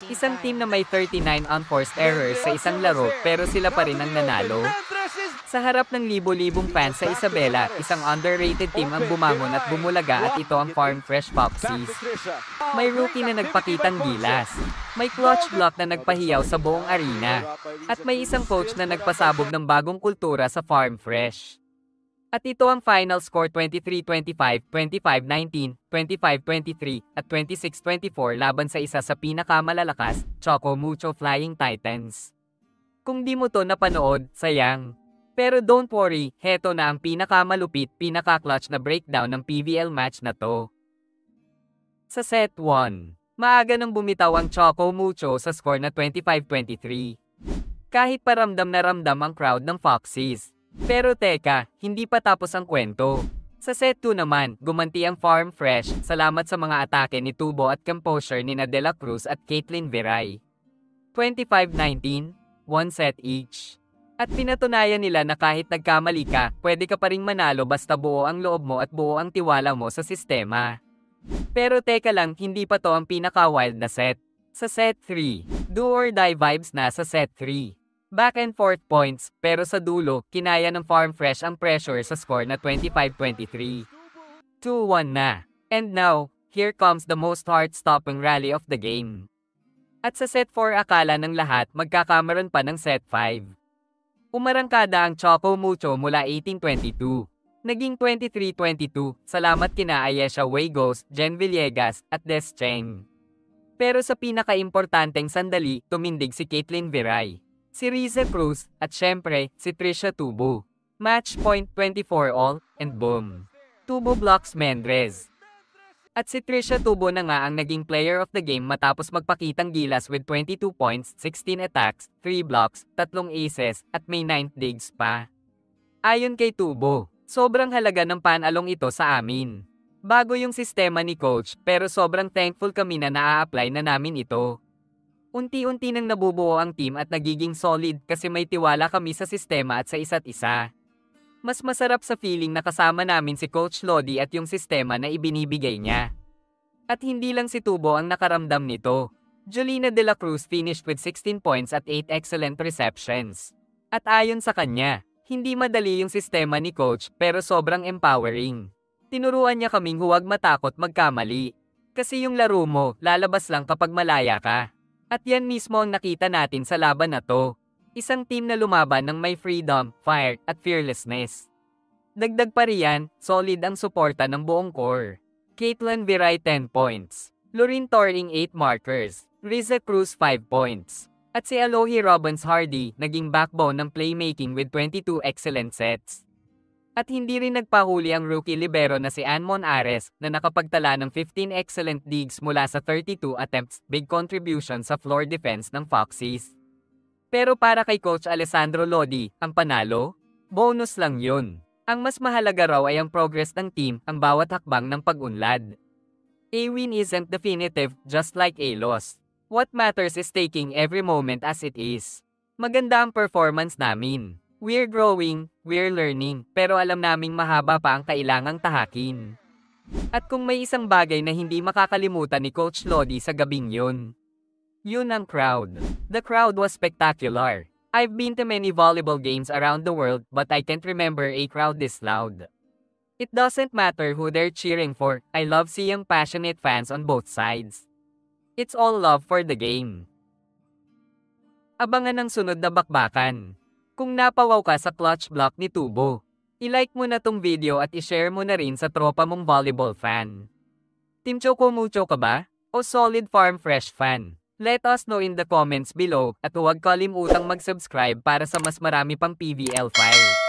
Isang team na may 39 unforced errors sa isang laro pero sila pa rin ang nanalo. Sa harap ng libo-libong fans sa Isabela, isang underrated team ang bumangon at bumulaga at ito ang Farm Fresh Foxes. May rookie na nagpakitang gilas. May clutch block na nagpahiyaw sa buong arena. At may isang coach na nagpasabog ng bagong kultura sa Farm Fresh. At ito ang final score 23-25, 25-19, 25-23, at 26-24 laban sa isa sa pinakamalalakas, Choco Mucho Flying Titans. Kung di mo to napanood, sayang. Pero don't worry, heto na ang pinakamalupit, pinaka-clutch na breakdown ng PVL match na to. Sa set 1, maaga nang bumitaw ang Choco Mucho sa score na 25-23. Kahit paramdam na ramdam ang crowd ng Foxes. Pero teka, hindi pa tapos ang kwento. Sa set 2 naman, gumanti ang Farm Fresh, salamat sa mga atake ni Tubo at composure ni De La Cruz at Caitlin Viray. 25-19, one set each. At pinatunayan nila na kahit nagkamali ka, pwede ka pa ring manalo basta buo ang loob mo at buo ang tiwala mo sa sistema. Pero teka lang, hindi pa to ang pinaka-wild na set. Sa set 3, do or die vibes na sa set 3. Back and forth points, pero sa dulo, kinaya ng Farm Fresh ang pressure sa score na 25-23. 2-1 na. And now, here comes the most heart-stopping rally of the game. At sa set 4 akala ng lahat magkakamaroon pa ng set 5. Umarangkada ang Choco Mucho mula 18-22. Naging 23-22, salamat kina Ayesha Wagos, Jen Villegas, at Des Cheng. Pero sa pinaka-importanteng sandali, tumindig si Caitlin Viray, si Riza Cruz, at syempre, si Trisha Tubo. Match point 24 all, and boom. Tubo blocks Mendrez. At si Trisha Tubo na nga ang naging player of the game matapos magpakitang gilas with 22 points, 16 attacks, 3 blocks, 3 aces, at may 9 digs pa. Ayon kay Tubo, sobrang halaga ng panalong ito sa amin. Bago yung sistema ni coach, pero sobrang thankful kami na naa-apply na namin ito. Unti-unti nang nabubuo ang team at nagiging solid kasi may tiwala kami sa sistema at sa isa't isa. Mas masarap sa feeling na kasama namin si Coach Lodi at yung sistema na ibinibigay niya. At hindi lang si Tubo ang nakaramdam nito. Jolina De La Cruz finished with 16 points at 8 excellent receptions. At ayon sa kanya, hindi madali yung sistema ni Coach pero sobrang empowering. Tinuruan niya kaming huwag matakot magkamali. Kasi yung laro mo, lalabas lang kapag malaya ka. At yan mismo ang nakita natin sa laban na to. Isang team na lumaban ng may freedom, fire, at fearlessness. Dagdag pa riyan, solid ang suporta ng buong core. Caitlin Viray 10 points. Lorin Toring 8 markers. Riza Cruz 5 points. At si Alohi Robbins Hardy naging backbone ng playmaking with 22 excellent sets. At hindi rin nagpahuli ang rookie libero na si Anmon Ares na nakapagtala ng 15 excellent digs mula sa 32 attempts, big contribution sa floor defense ng Foxes. Pero para kay Coach Alessandro Lodi, ang panalo? Bonus lang yun. Ang mas mahalaga raw ay ang progress ng team, ang bawat hakbang ng pag-unlad. A win isn't definitive, just like a loss. What matters is taking every moment as it is. Maganda ang performance namin. We're growing, we're learning, pero alam naming mahaba pa ang kailangang tahakin. At kung may isang bagay na hindi makakalimutan ni Coach Lodi sa gabing yun ang crowd. The crowd was spectacular. I've been to many volleyball games around the world, but I can't remember a crowd this loud. It doesn't matter who they're cheering for, I love seeing passionate fans on both sides. It's all love for the game. Abangan ang sunod na bakbakan. Kung napawaw ka sa clutch block ni Tubo, i-like mo na tong video at i-share mo na rin sa tropa mong volleyball fan. Team Choco Mucho ka ba? O solid Farm Fresh fan? Let us know in the comments below at huwag kalimutang mag-subscribe para sa mas marami pang PVL file.